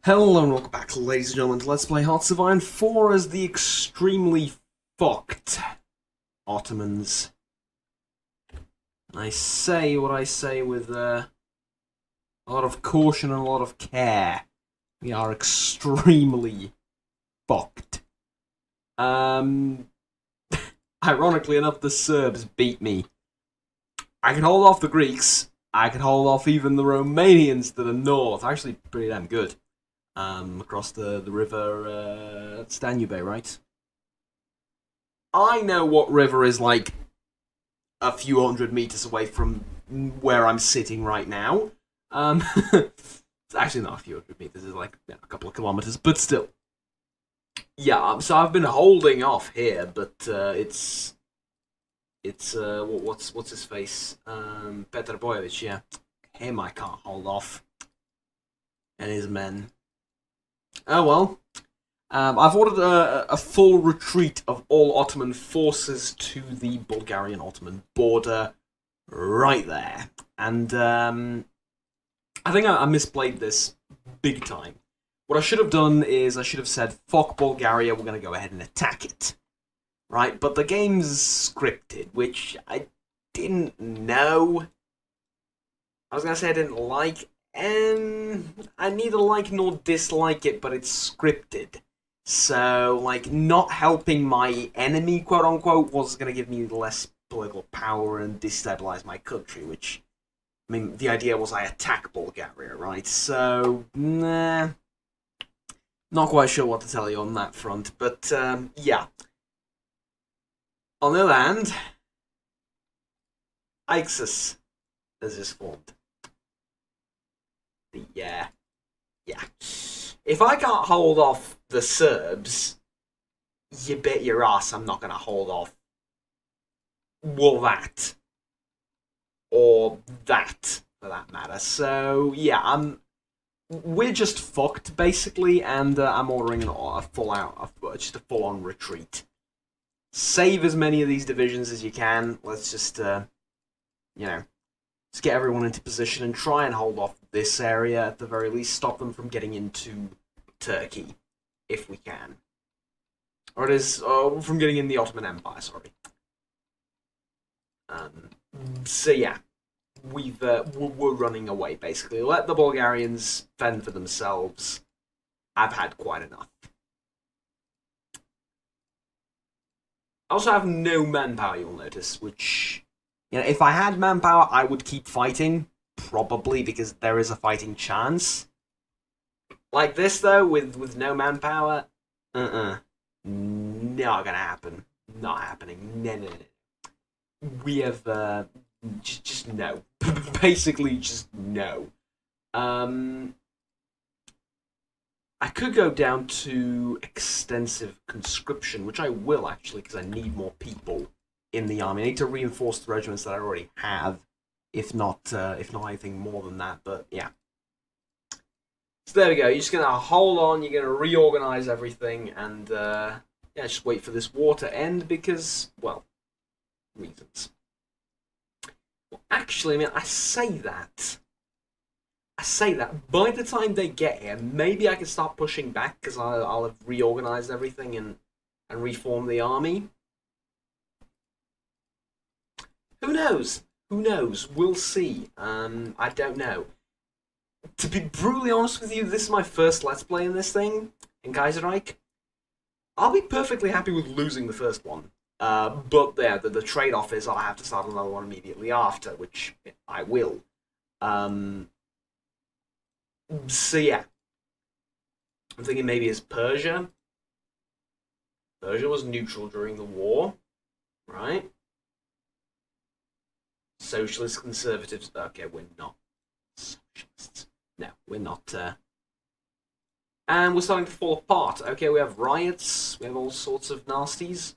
Hello and welcome back, ladies and gentlemen, to Let's Play Hearts of Iron 4 as the extremely fucked Ottomans. I say what I say with a lot of caution and a lot of care. We are extremely fucked. Ironically enough, the Serbs beat me. I can hold off the Greeks. I can hold off even the Romanians to the north. Actually, pretty damn good. Across the river, Danube, right? I know what river is like a few hundred meters away from where I'm sitting right now. It's actually not a few hundred meters, it's like a couple of kilometers, but still. Yeah, so I've been holding off here, but it's what's his face? Petar Bojovic, yeah. Him I can't hold off. And his men. Oh well. I've ordered a full retreat of all Ottoman forces to the Bulgarian-Ottoman border right there. And I think I misplayed this big time. What I should have done is I should have said, fuck Bulgaria, we're going to go ahead and attack it. Right? But the game's scripted, which I didn't know. I was going to say I didn't like. And I neither like nor dislike it, but it's scripted. So, like, not helping my enemy, quote-unquote, was going to give me less political power and destabilize my country, which, I mean, the idea was I attack Bulgaria, right? So, nah. Not quite sure what to tell you on that front, but, yeah. On the other hand, IXIS has just formed. Yeah. If I can't hold off the Serbs, you bet your ass I'm not going to hold off that. Or that, for that matter. So, yeah, we're just fucked, basically, and I'm ordering a full-on retreat. Save as many of these divisions as you can. Let's just, you know, let's get everyone into position and try and hold off this area, at the very least. Stop them from getting into Turkey, if we can. Or it is, from getting in the Ottoman Empire, sorry. So yeah, we're running away, basically. Let the Bulgarians fend for themselves. I've had quite enough. I also have no manpower, you'll notice, which, you know, if I had manpower, I would keep fighting, probably, because there is a fighting chance. Like this, though, with no manpower, not gonna happen. Not happening. No. We have, just no. Basically, just no. I could go down to extensive conscription, which I will, actually, because I need more people in the army. I need to reinforce the regiments that I already have, if not anything more than that, but yeah. So there we go, you're just going to hold on, you're going to reorganize everything, and yeah, just wait for this war to end, because, well, reasons. Well, actually, I mean, I say that, by the time they get here, maybe I can start pushing back, because I'll have reorganized everything and reformed the army. Who knows? Who knows? We'll see. I don't know. To be brutally honest with you, this is my first Let's Play in this thing, in Kaiserreich. I'll be perfectly happy with losing the first one. But yeah, the trade-off is I'll have to start another one immediately after, which I will. So yeah. I'm thinking maybe it's Persia. Persia was neutral during the war, right? Socialist conservatives. Okay, we're not socialists. No, we're not. And we're starting to fall apart. Okay, we have riots. We have all sorts of nasties.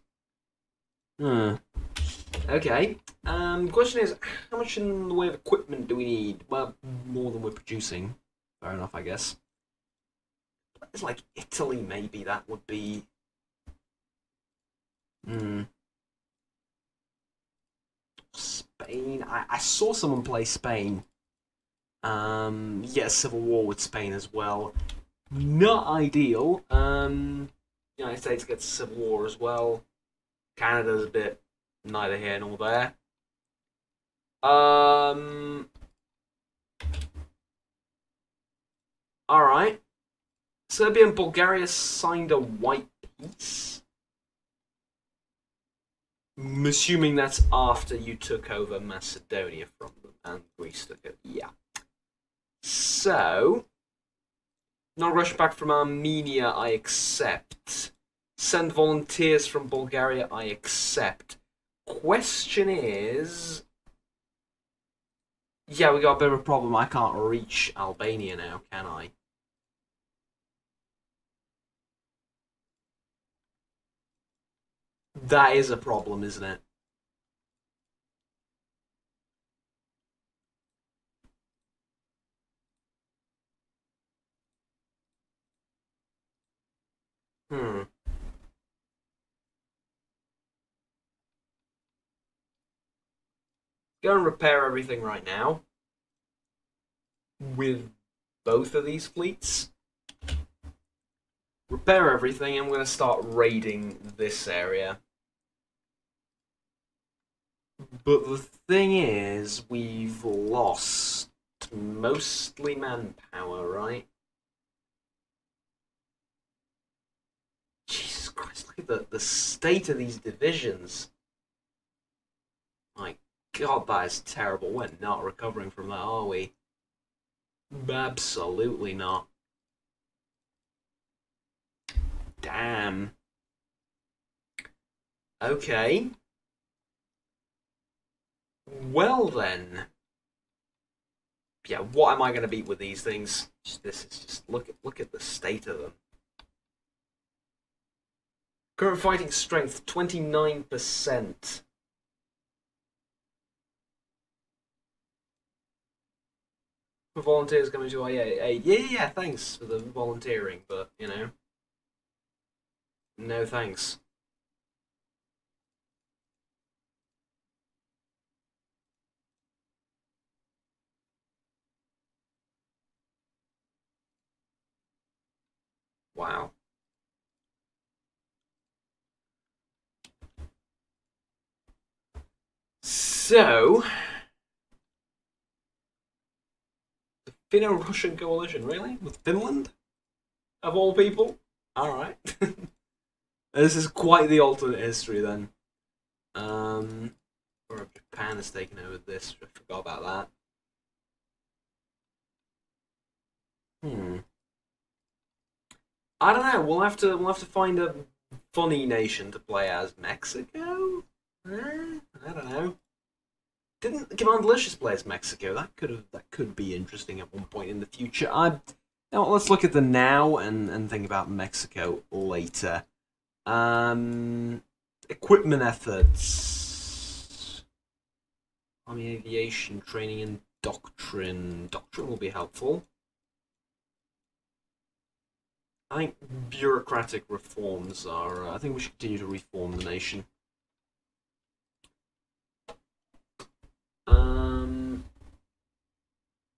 Okay. Question is, how much in the way of equipment do we need? Well, more than we're producing. Fair enough, I guess. It's like Italy, maybe that would be. Spain. I saw someone play Spain. Yeah, civil war with Spain as well. Not ideal. United States gets a civil war as well. Canada's a bit neither here nor there. Alright. Serbia and Bulgaria signed a white peace. I'm assuming that's after you took over Macedonia from them and Greece took it. Yeah. So, no rush back from Armenia, I accept. Send volunteers from Bulgaria, I accept. Question is... Yeah, we got a bit of a problem. I can't reach Albania now, can I? That is a problem, isn't it? Hmm. Go and repair everything right now. With both of these fleets. Repair everything, and I'm going to start raiding this area. But the thing is, we've lost mostly manpower, right? Jesus Christ, look at the state of these divisions. My God, that is terrible. We're not recovering from that, are we? Absolutely not. Damn. Okay. Well then. Yeah, what am I going to beat with these things? This is just look at the state of them. Current fighting strength 29%. For volunteers coming to IA. Yeah, thanks for the volunteering, but you know, no thanks. Wow. So, the Finno-Russian coalition, really? With Finland? Of all people? Alright. This is quite the alternate history then. Or Japan has taken over this. I forgot about that. I don't know. We'll have to find a funny nation to play as. Mexico? I don't know. Didn't Command Delicious play as Mexico? That could be interesting at one point in the future. Let's look at the now and think about Mexico later. Equipment efforts. Army aviation training and doctrine. Doctrine will be helpful. I think bureaucratic reforms are. I think we should continue to reform the nation.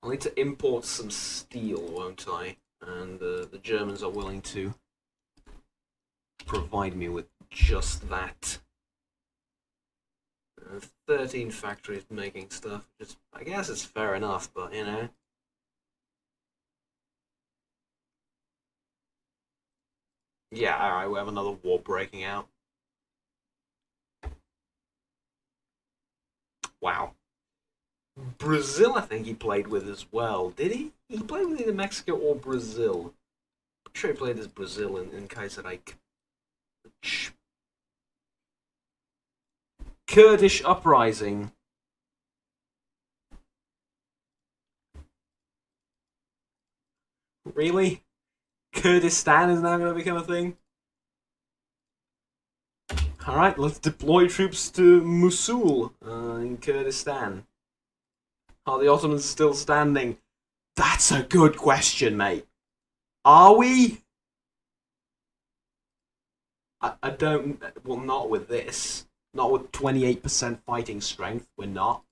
I'll need to import some steel, won't I? And the Germans are willing to provide me with just that. 13 factories making stuff. I guess it's fair enough, but you know. Yeah, alright, we have another war breaking out. Wow. Brazil, I think he played with as well. Did he? He played with either Mexico or Brazil. I'm sure he played as Brazil in Kaiserreich. Kurdish uprising. Really? Kurdistan is now going to become a thing? Alright, let's deploy troops to Mosul in Kurdistan. Are the Ottomans still standing? That's a good question, mate. Are we? I don't... Well, not with this. Not with 28% fighting strength. We're not.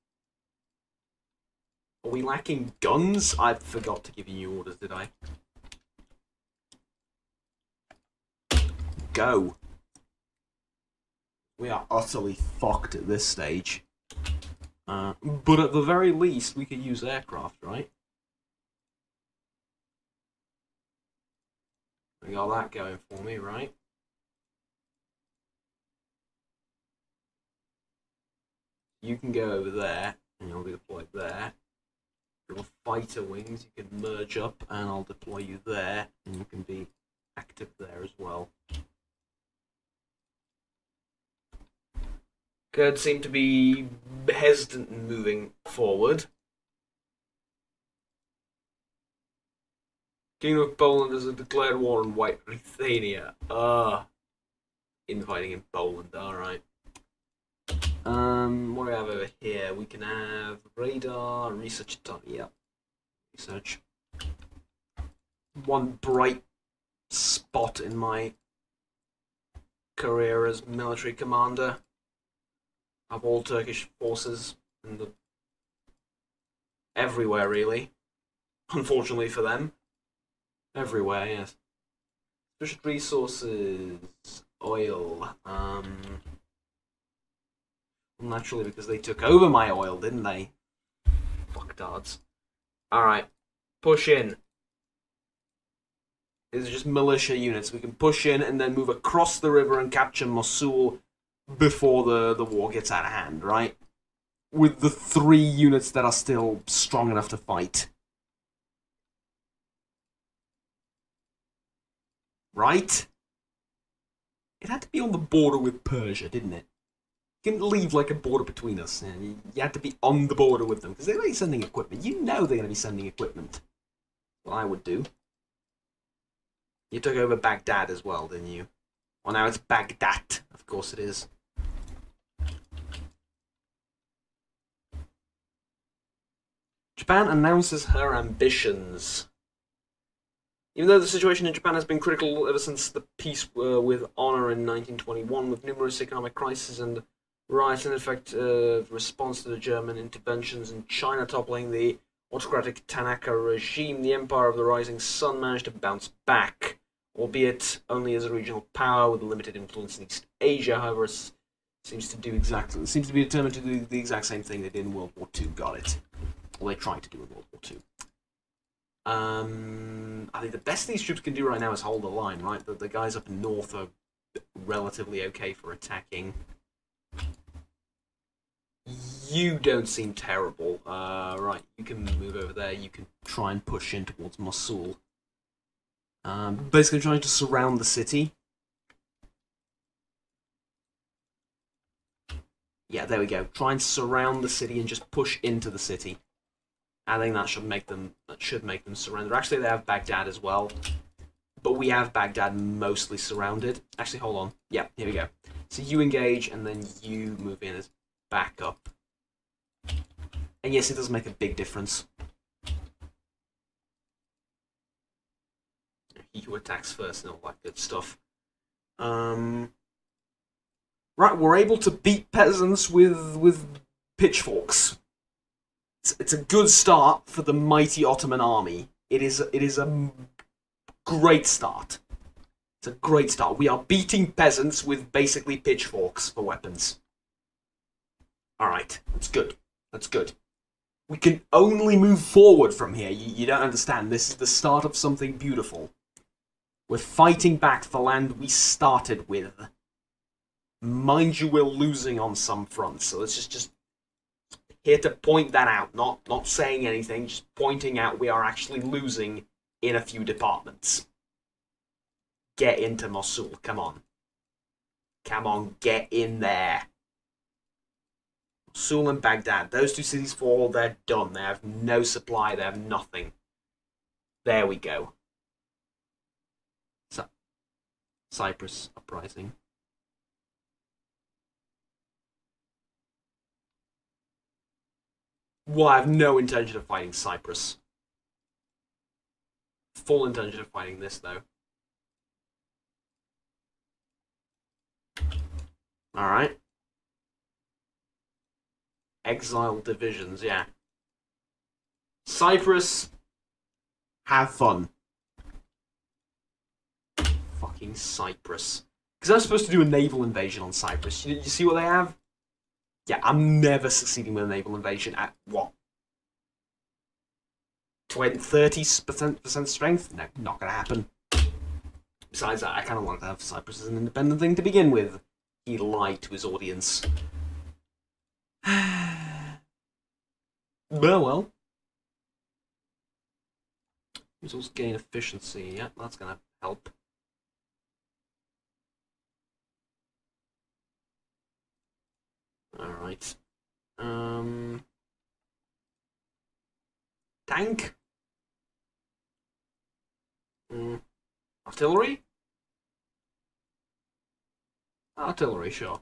Are we lacking guns? I forgot to give you orders, did I? go. We are utterly fucked at this stage. But at the very least, we could use aircraft, right? We got that going for me, right? You can go over there, and you'll be deployed there. Little fighter wings, you can merge up, and I'll deploy you there, and you can be active there as well. Kurd seem to be hesitant in moving forward. Kingdom of Poland has declared war on White Ruthenia. Infighting in Poland, alright. What do we have over here? We can have radar, research, yeah. Research. One bright spot in my career as military commander of all Turkish forces in the everywhere, really. Unfortunately for them. Everywhere, yes. Sufficient resources, oil, naturally because they took over my oil, didn't they? Fucktards. Alright, push in. These are just militia units. We can push in and then move across the river and capture Mosul before the war gets out of hand, right? With the 3 units that are still strong enough to fight. Right? It had to be on the border with Persia, didn't it? You couldn't leave like a border between us. You had to be on the border with them, because they're going to be sending equipment. You know they're going to be sending equipment. Well, I would do. You took over Baghdad as well, didn't you? Well, now it's Baghdad. Of course it is. Japan announces her ambitions. Even though the situation in Japan has been critical ever since the peace with honor in 1921, with numerous economic crises and riots, in effect, response to the German interventions in China toppling the autocratic Tanaka regime, the Empire of the Rising Sun managed to bounce back, albeit only as a regional power with a limited influence in East Asia. However, it seems to be determined to do the exact same thing they did in World War II. Got it. Well, they tried to do in World War II. I think the best these troops can do right now is hold the line, right? The guys up north are relatively okay for attacking. You don't seem terrible. Right, you can move over there. You can try and push in towards Mosul. Basically trying to surround the city. Yeah, there we go. Try and surround the city and just push into the city. I think that should make them surrender. Actually, they have Baghdad as well, but we have Baghdad mostly surrounded. Actually, hold on. Yeah, here we go. So you engage, and then you move in as backup. And yes, it does make a big difference. He who attacks first and all that good stuff. Right, we're able to beat peasants with pitchforks. It's a good start for the mighty Ottoman army. It is a great start. It's a great start. We are beating peasants with basically pitchforks for weapons. Alright, that's good. That's good. We can only move forward from here. You don't understand. This is the start of something beautiful. We're fighting back for land we started with. Mind you, we're losing on some fronts, so let's just here to point that out, not saying anything, just pointing out we are actually losing in a few departments. Get into Mosul, come on. Come on, get in there. Mosul and Baghdad, those 2 cities fall, they're done. They have no supply, they have nothing. There we go. So, Cyprus uprising. Well, I have no intention of fighting Cyprus. Full intention of fighting this, though. Alright. Exile divisions, yeah. Cyprus, have fun. Fucking Cyprus. Because I'm supposed to do a naval invasion on Cyprus. You see what they have? Yeah, I'm never succeeding with a naval invasion at what? 30% strength? No, not gonna happen. Besides that, I kind of wanted to have Cyprus as an independent thing to begin with. He lied to his audience. Well. Resource gain efficiency. Yeah, that's gonna help. Alright. Tank? Artillery? Artillery, sure.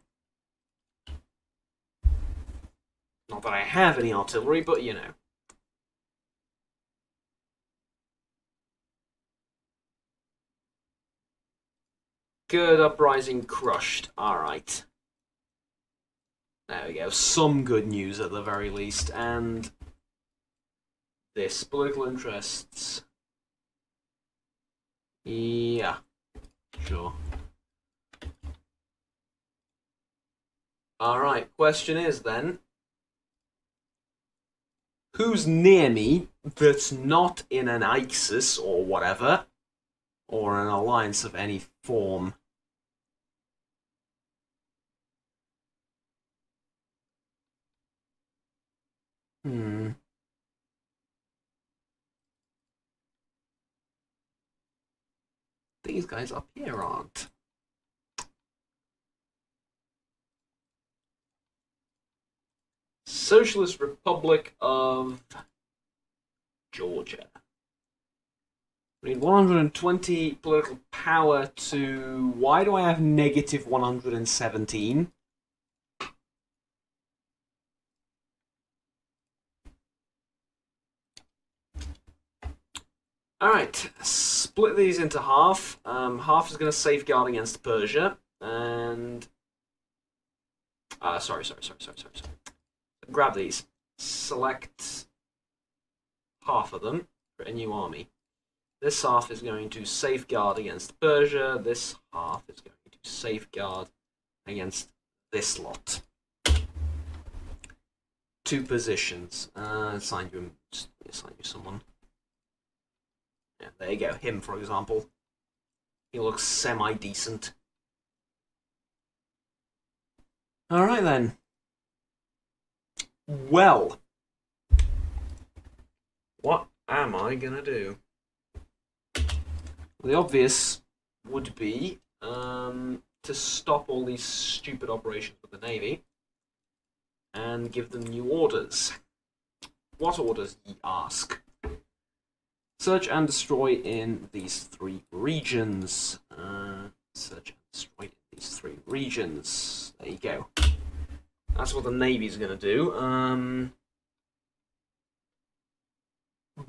Not that I have any artillery, but you know. Good uprising crushed. Alright. There we go. Some good news at the very least. And this. Political interests. Yeah. Sure. Alright, question is then, who's near me that's not in an ISIS or whatever, or an alliance of any form? These guys up here aren't. Socialist Republic of Georgia. We need 120 political power to... Why do I have negative 117? Alright, split these into half. Half is going to safeguard against Persia, and... Sorry. Grab these. Select half of them for a new army. This half is going to safeguard against Persia. This half is going to safeguard against this lot. 2 positions. Assign you someone. Yeah, there you go. Him, for example. He looks semi-decent. Alright then. Well. What am I gonna do? The obvious would be to stop all these stupid operations with the Navy and give them new orders. What orders, ye ask? Search and destroy in these 3 regions. Search and destroy in these 3 regions. There you go. That's what the Navy's going to do.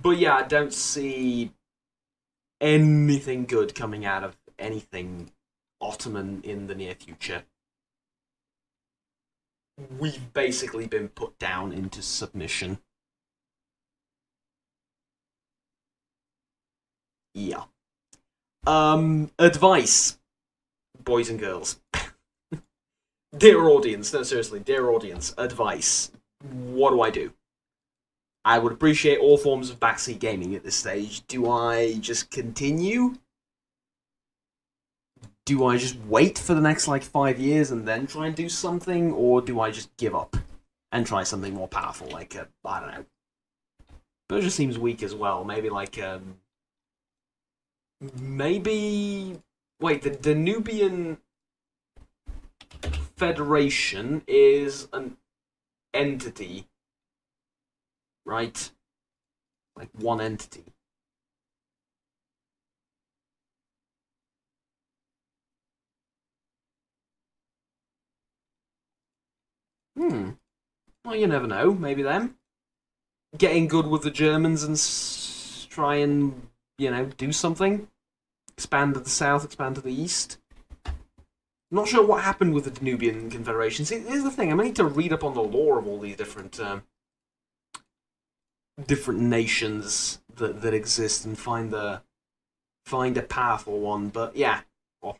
But yeah, I don't see anything good coming out of anything Ottoman in the near future. We've basically been put down into submission. Yeah. Advice, boys and girls. Dear audience, no, seriously, dear audience, advice. What do I do? I would appreciate all forms of backseat gaming at this stage. Do I just continue? Do I just wait for the next, 5 years and then try and do something? Or do I just give up and try something more powerful, like, I don't know. Persia seems weak as well. Maybe, maybe... Wait, the Danubian Federation is an entity, right? Like one entity. Well, you never know. Maybe them. Getting good with the Germans and try and, do something. Expand to the south, expand to the east. Not sure what happened with the Danubian Confederation. See, here's the thing. I need to read up on the lore of all these different nations that exist and find a powerful one. But yeah, well,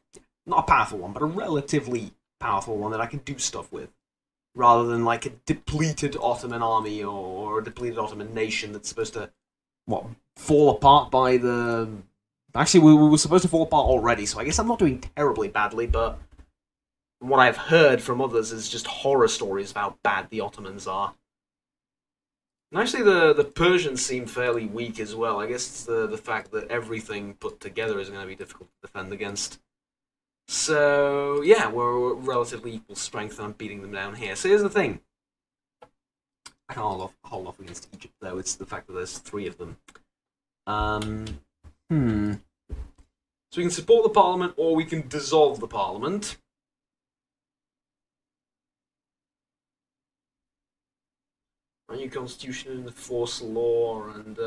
not a powerful one, but a relatively powerful one that I can do stuff with, rather than like a depleted Ottoman army or a depleted Ottoman nation that's supposed to what fall apart by the. Actually, we were supposed to fall apart already, so I guess I'm not doing terribly badly, but what I've heard from others is just horror stories of how bad the Ottomans are. And actually, the Persians seem fairly weak as well. I guess it's the fact that everything put together is going to be difficult to defend against. So, yeah, we're relatively equal strength, and I'm beating them down here. So here's the thing. I can't hold off against Egypt, though. It's the fact that there's 3 of them. So we can support the parliament, or we can dissolve the parliament. A new constitution and enforce law, and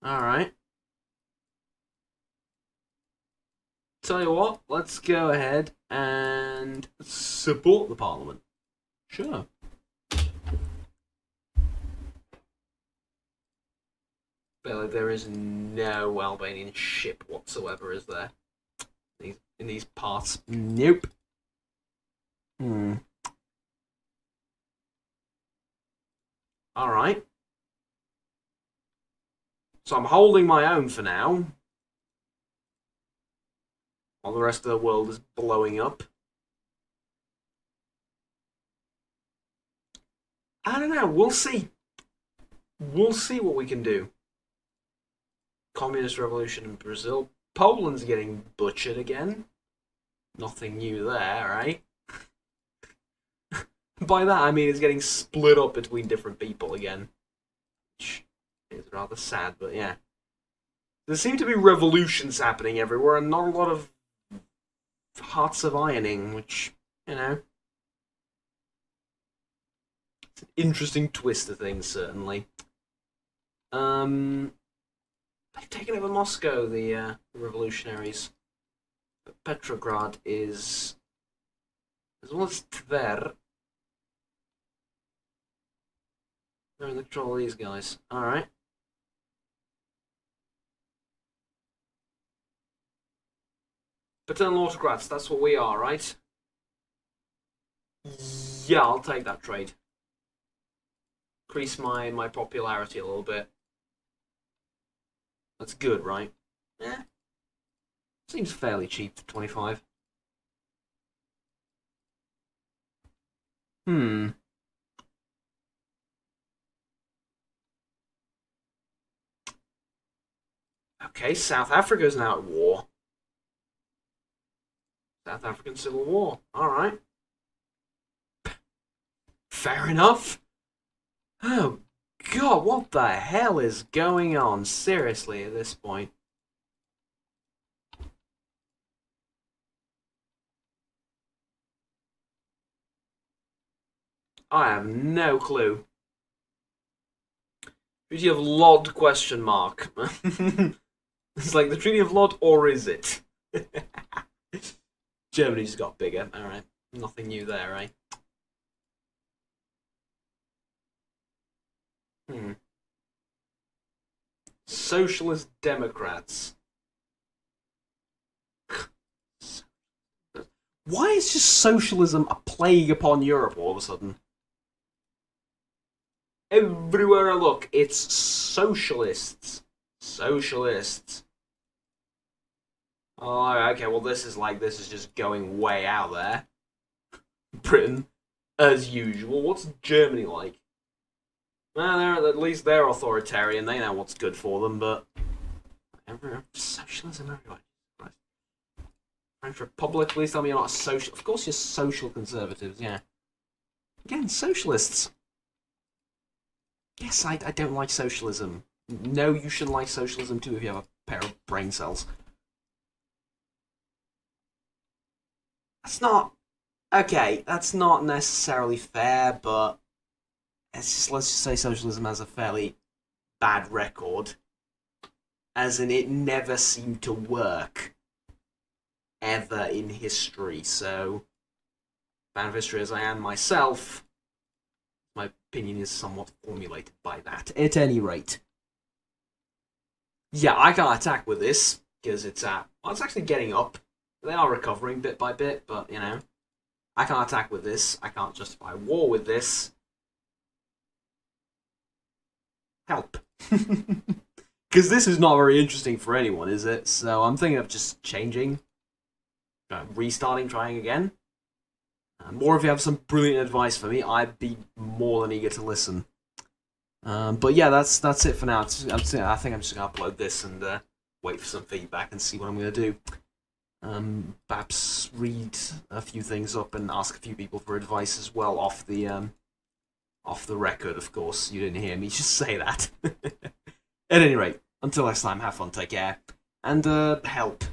Alright. Tell you what, let's go ahead and support the parliament. Sure. But there is no Albanian ship whatsoever, is there? In these parts. Nope. Alright. So I'm holding my own for now. While the rest of the world is blowing up. I don't know, we'll see. We'll see what we can do. Communist revolution in Brazil. Poland's getting butchered again. Nothing new there, right? By that I mean it's getting split up between different people again. Which is rather sad, but yeah. There seem to be revolutions happening everywhere and not a lot of hearts of ironing, which, you know, it's an interesting twist of things, certainly. They've taken over Moscow, the revolutionaries. But Petrograd is, as well as Tver. They're in the control of these guys. Alright. Paternal autocrats, that's what we are, right? Yeah, I'll take that trade. Increase my popularity a little bit. That's good, right? Yeah. Seems fairly cheap for 25. Okay, South Africa's now at war. South African Civil War. Alright. Fair enough. Oh, God, what the hell is going on? Seriously, at this point. I have no clue. Treaty of Lod, question mark. It's like the Treaty of Lod, or is it? Germany's got bigger. Alright. Nothing new there, eh? Socialist Democrats. Why is just socialism a plague upon Europe all of a sudden? Everywhere I look, it's socialists. Socialists. Oh, okay, well this is just going way out there. Britain, as usual. What's Germany like? Well, at least they're authoritarian. They know what's good for them, but socialism everywhere. French Republic, please tell me you're not a social. Of course, you're social conservatives. Yeah. Again, socialists. Yes, I don't like socialism. No, you shouldn't like socialism too if you have a pair of brain cells. That's not okay. That's not necessarily fair, but let's just say socialism has a fairly bad record, as in it never seemed to work ever in history. So, fan of history as I am myself, my opinion is somewhat formulated by that. At any rate. Yeah, I can't attack with this, because it's it's actually getting up. They are recovering bit by bit, but, you know, I can't attack with this. I can't justify war with this. Help. Because this is not very interesting for anyone, is it? So I'm thinking of just changing, restarting, trying again. Or if you have some brilliant advice for me, I'd be more than eager to listen. But yeah, that's it for now. I think I'm just going to upload this and wait for some feedback and see what I'm going to do. Perhaps read a few things up and ask a few people for advice as well off the record, of course. You didn't hear me just say that. At any rate, until next time, have fun, take care, and help.